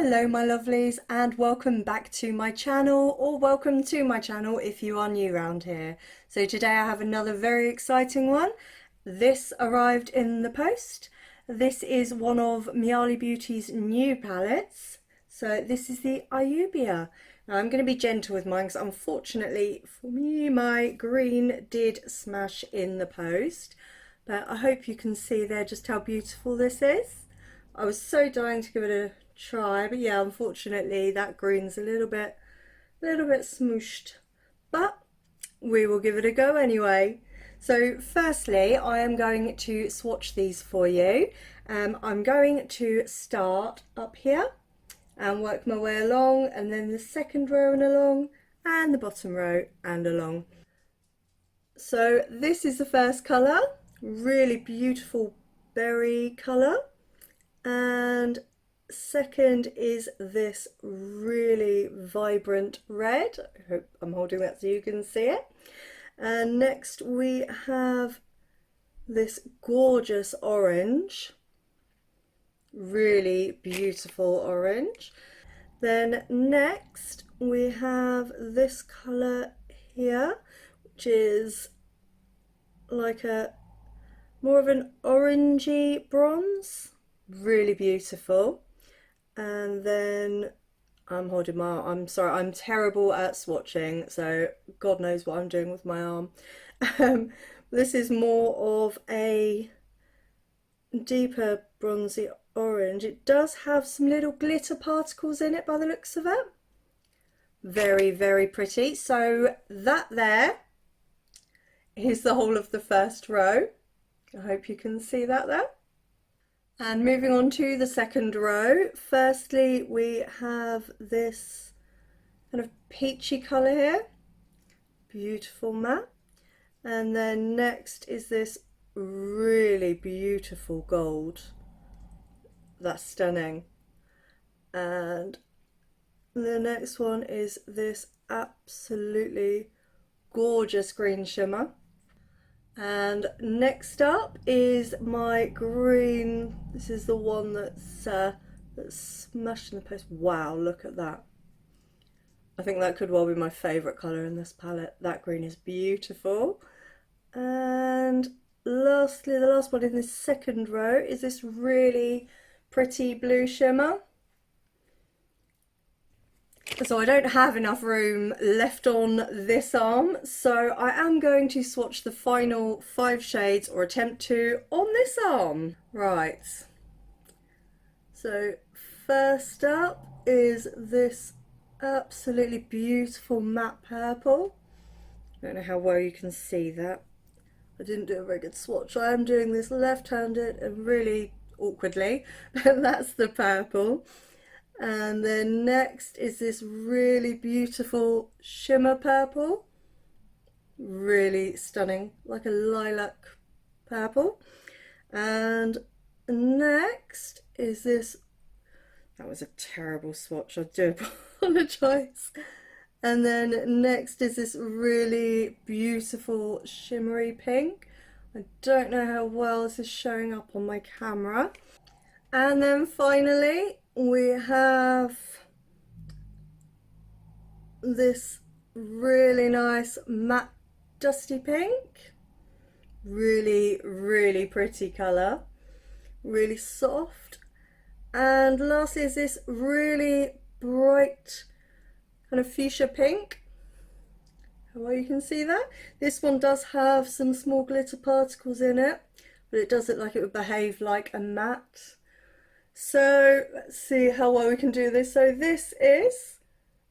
Hello my lovelies, and welcome back to my channel, or welcome to my channel if you are new around here. So today I have another very exciting one. This arrived in the post. This is one of Myali Beauty's new palettes. So this is the Ayubia. Now I'm going to be gentle with mine because unfortunately for me my green did smash in the post. But I hope you can see there just how beautiful this is. I was so dying to give it a try, but yeah, unfortunately that green's a little bit smooshed, but we will give it a go anyway. So firstly, I am going to swatch these for you. I'm going to start up here and work my way along, and then the second row and along, and the bottom row and along. So this is the first colour, really beautiful berry colour, and second is this really vibrant red. I hope I'm holding that so you can see it. And next we have this gorgeous orange, really beautiful orange. Then next we have this colour here, which is like a more of an orangey bronze, really beautiful. And then I'm sorry, I'm terrible at swatching, so God knows what I'm doing with my arm. This is more of a deeper bronzy orange. It does have some little glitter particles in it by the looks of it. Very, very pretty. So that there is the whole of the first row. I hope you can see that there. And moving on to the second row, firstly we have this kind of peachy colour here, beautiful matte, and then next is this really beautiful gold, that's stunning, and the next one is this absolutely gorgeous green shimmer. And next up is my green. This is the one that's smashed in the post. Wow, look at that. I think that could well be my favourite colour in this palette. That green is beautiful. And lastly, the last one in this second row is this really pretty blue shimmer. So I don't have enough room left on this arm, so I am going to swatch the final 5 shades, or attempt to, on this arm. Right, so first up is this absolutely beautiful matte purple. I don't know how well you can see that. I didn't do a very good swatch. I am doing this left-handed and really awkwardly, but that's the purple. And then next is this really beautiful shimmer purple, really stunning, like a lilac purple. And next is this, that was a terrible swatch, I do apologise. And then next is this really beautiful shimmery pink. I don't know how well this is showing up on my camera. And then finally we have this really nice matte dusty pink, really pretty colour, really soft. And lastly is this really bright kind of fuchsia pink. How well you can see that. This one does have some small glitter particles in it, but it does look like it would behave like a matte. So let's see how well we can do this. So this is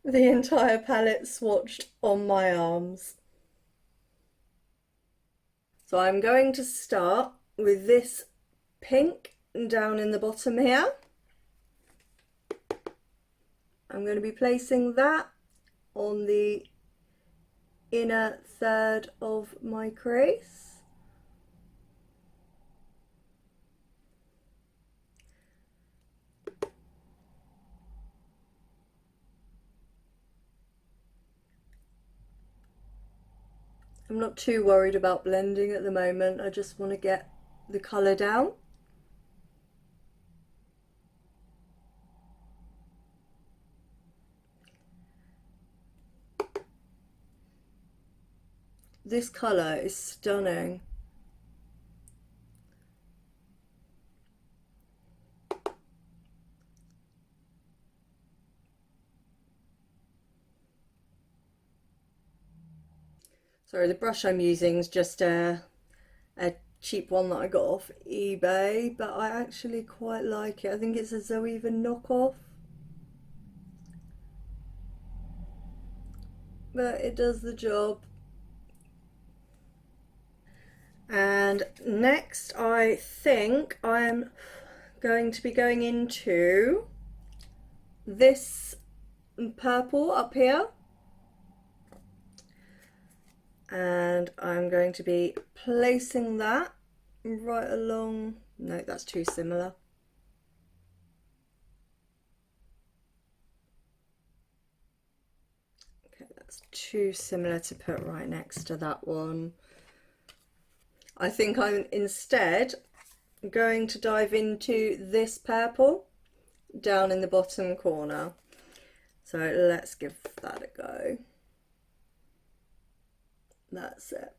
the entire palette swatched on my arms. So I'm going to start with this pink down in the bottom here. I'm going to be placing that on the inner third of my crease. I'm not too worried about blending at the moment, I just want to get the colour down. this colour is stunning. Sorry, the brush I'm using is just a cheap one that I got off eBay, but I actually quite like it. I think it's a Zoeva knockoff, but it does the job. And next I think I'm going to be going into this purple up here, and I'm going to be placing that right along. No, that's too similar. Okay, that's too similar to put right next to that one. I think I'm instead going to dive into this purple down in the bottom corner. So let's give that a go. That's it.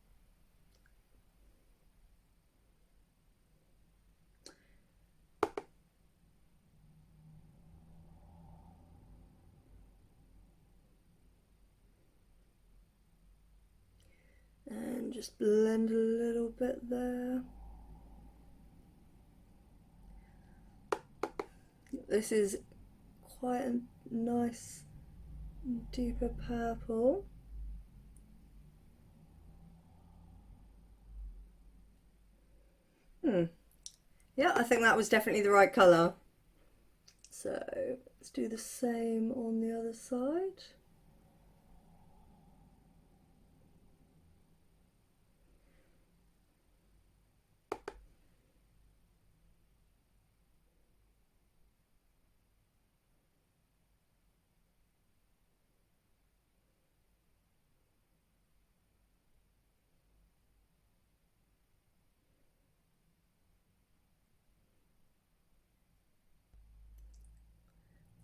And just blend a little bit there. This is quite a nice deeper purple. Yeah, I think that was definitely the right colour. So let's do the same on the other side.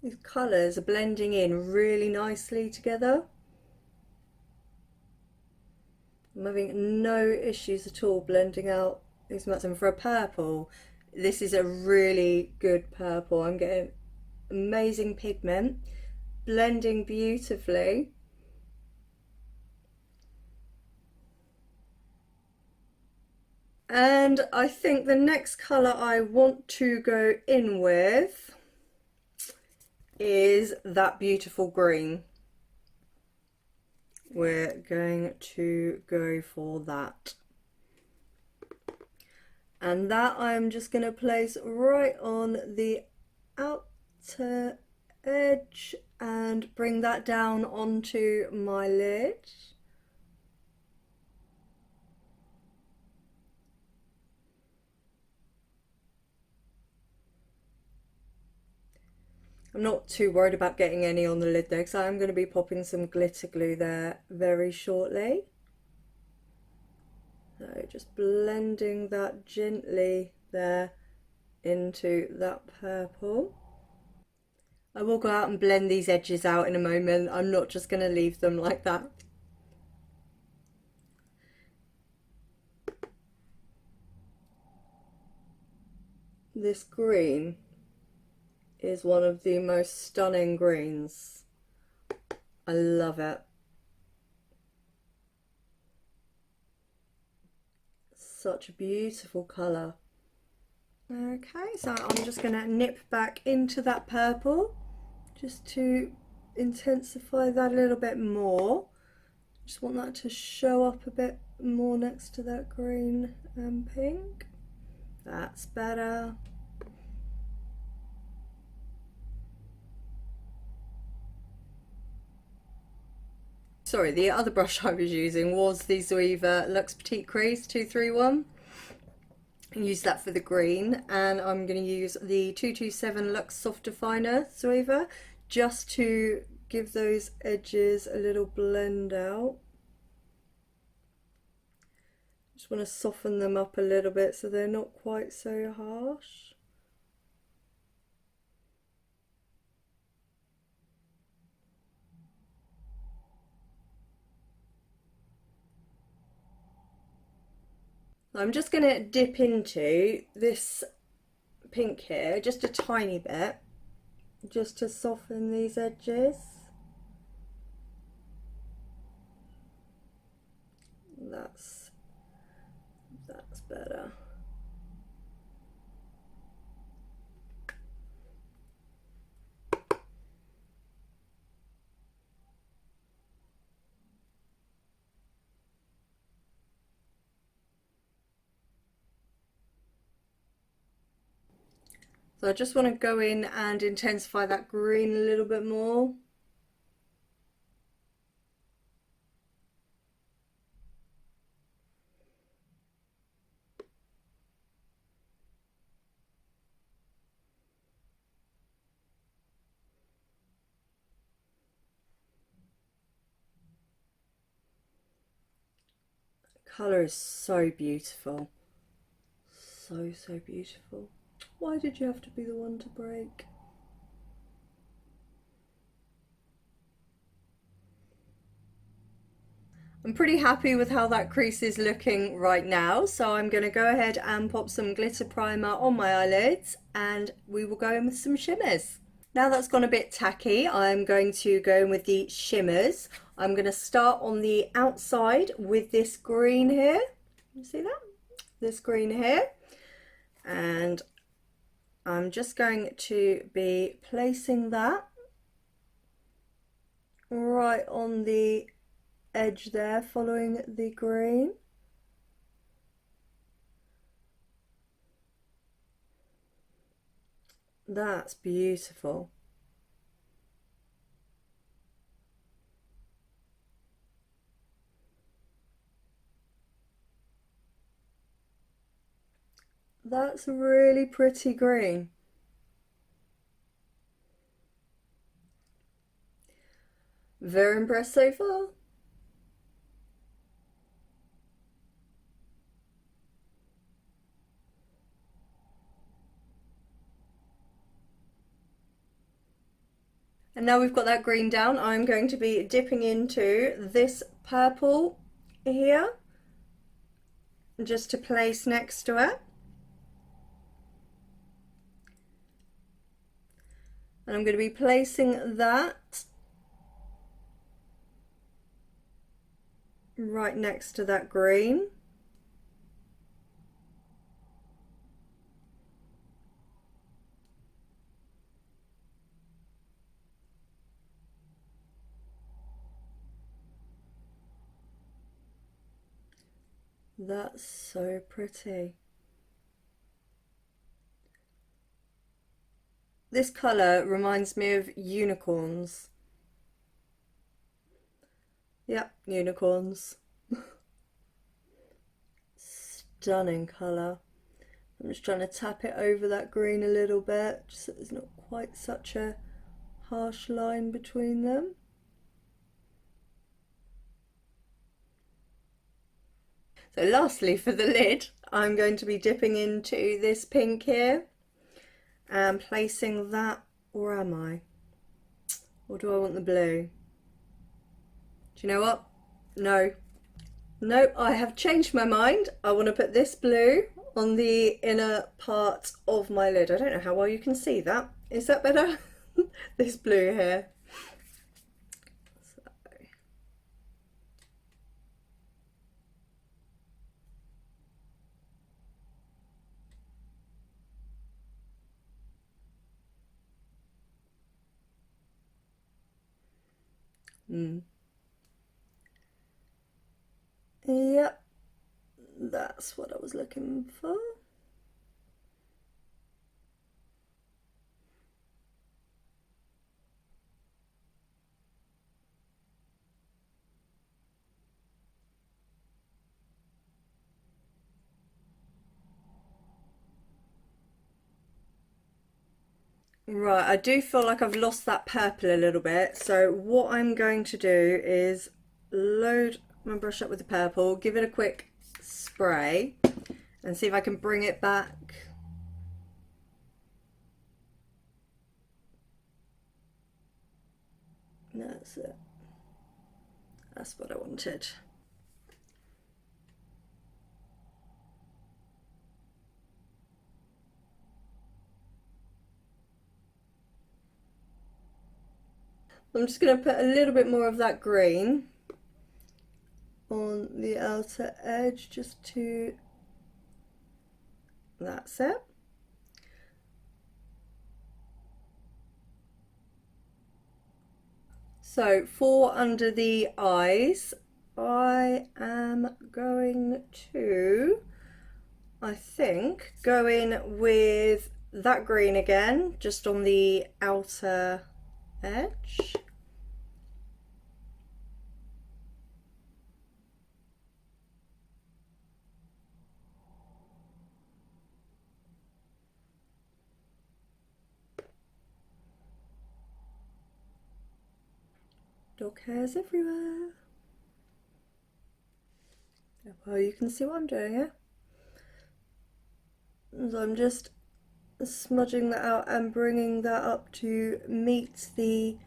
These colours are blending in really nicely together. I'm having no issues at all blending out these mats. And for a purple, this is a really good purple. I'm getting amazing pigment, blending beautifully. And I think the next colour I want to go in with is that beautiful green. We're going to go for that. And that I'm just going to place right on the outer edge and bring that down onto my lid. I'm not too worried about getting any on the lid though, because I'm going to be popping some glitter glue there very shortly. So just blending that gently there into that purple. I will go out and blend these edges out in a moment. I'm not just going to leave them like that. This green is one of the most stunning greens. I love it. Such a beautiful colour. Okay, so I'm just going to nip back into that purple just to intensify that a little bit more. Just want that to show up a bit more next to that green and pink. That's better. Sorry, the other brush I was using was the Zoeva Luxe Petite Crease 231. I use that for the green, and I'm going to use the 227 Luxe Soft Definer Zoeva just to give those edges a little blend out. Just want to soften them up a little bit so they're not quite so harsh. I'm just going to dip into this pink here, just a tiny bit, just to soften these edges. That's better. So I just want to go in and intensify that green a little bit more. The colour is so beautiful. So beautiful. Why did you have to be the one to break? I'm pretty happy with how that crease is looking right now, so I'm going to go ahead and pop some glitter primer on my eyelids and we will go in with some shimmers. Now that's gone a bit tacky, I'm going to go in with the shimmers. I'm going to start on the outside with this green here. You see that? This green here. And I'm just going to be placing that right on the edge there, following the green. That's beautiful. That's really pretty green. Very impressed so far. And now we've got that green down, I'm going to be dipping into this purple here, just to place next to it. And I'm going to be placing that right next to that green. That's so pretty. This colour reminds me of unicorns. Yep, unicorns. Stunning colour. I'm just trying to tap it over that green a little bit, just so there's not quite such a harsh line between them. So lastly, for the lid, I'm going to be dipping into this pink here and placing that, or am I? Or do I want the blue? Do you know what? No. No, I have changed my mind. I want to put this blue on the inner part of my lid. I don't know how well you can see that. Is that better? This blue here. So. Yep, that's what I was looking for. Right, I do feel like I've lost that purple a little bit, so what I'm going to do is load my brush up with the purple, give it a quick spray, and see if I can bring it back. That's it. That's what I wanted. I'm just going to put a little bit more of that green on the outer edge just to, that's it. So for under the eyes, I am going to, I think, go in with that green again, just on the outer edge. Dog hairs everywhere. Well, you can see what I'm doing here. So I'm just smudging that out and bringing that up to meet the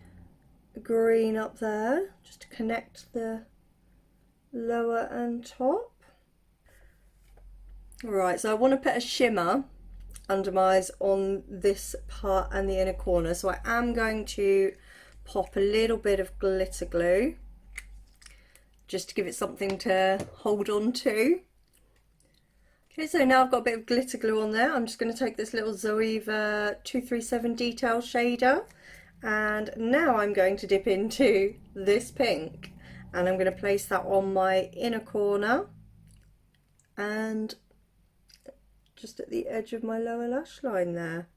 green up there, just to connect the lower and top. Right, so I want to put a shimmer under my eyes on this part and the inner corner, so I am going to pop a little bit of glitter glue just to give it something to hold on to. Okay, so now I've got a bit of glitter glue on there. I'm just going to take this little Zoeva 237 detail shader, and now I'm going to dip into this pink, and I'm going to place that on my inner corner and just at the edge of my lower lash line there.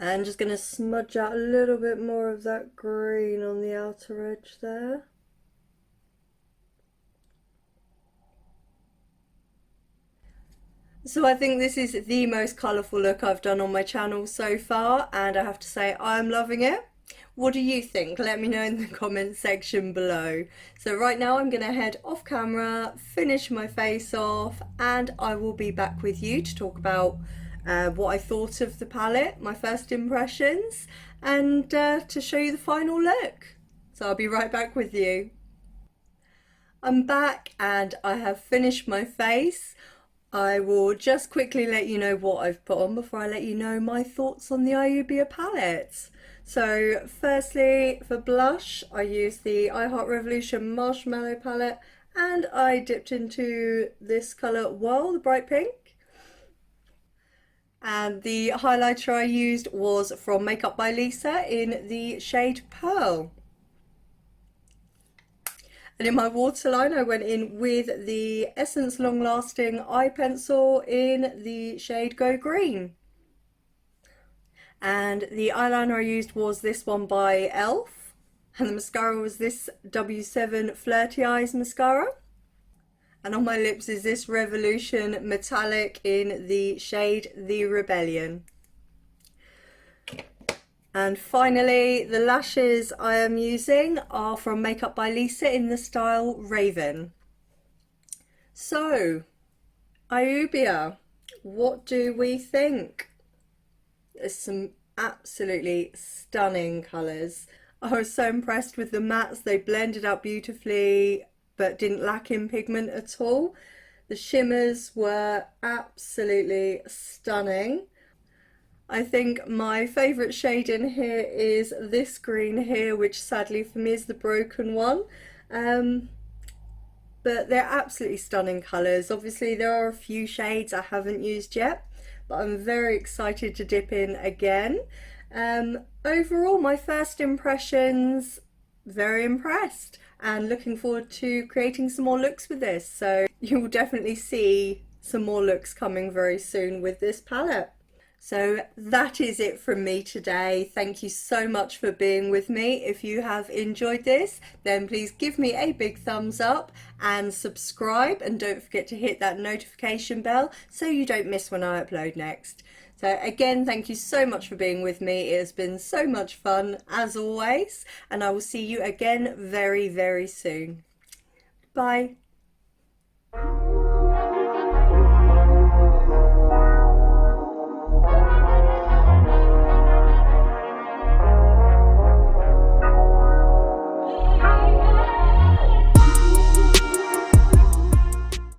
And just going to smudge out a little bit more of that green on the outer edge there. So I think this is the most colourful look I've done on my channel so far, and I have to say I'm loving it. What do you think? Let me know in the comment section below. So right now I'm going to head off camera, finish my face off, and I will be back with you to talk about what I thought of the palette, my first impressions, and to show you the final look. So I'll be right back with you. I'm back and I have finished my face. I will just quickly let you know what I've put on before I let you know my thoughts on the Ayubia palette. So firstly, for blush, I used the I Heart Revolution Marshmallow palette, and I dipped into this colour Whirl, the bright pink. And the highlighter I used was from Makeup by Lisa in the shade Pearl. And in my waterline I went in with the Essence Long Lasting Eye Pencil in the shade Go Green. And the eyeliner I used was this one by e.l.f. And the mascara was this W7 Flirty Eyes mascara. And on my lips is this Revolution Metallic in the shade The Rebellion. And finally, the lashes I am using are from Makeup by Lisa in the style Raven. So, Ayubia, what do we think? There's some absolutely stunning colours. I was so impressed with the mattes. They blended out beautifully but didn't lack in pigment at all. The shimmers were absolutely stunning. I think my favourite shade in here is this green here, which sadly for me is the broken one. But they're absolutely stunning colours. Obviously there are a few shades I haven't used yet, but I'm very excited to dip in again. Overall, my first impressions, very impressed, and looking forward to creating some more looks with this. So you will definitely see some more looks coming very soon with this palette. So that is it from me today. Thank you so much for being with me. If you have enjoyed this, then please give me a big thumbs up and subscribe, and don't forget to hit that notification bell so you don't miss when I upload next. So again, thank you so much for being with me. It has been so much fun as always, and I will see you again very, very soon. Bye.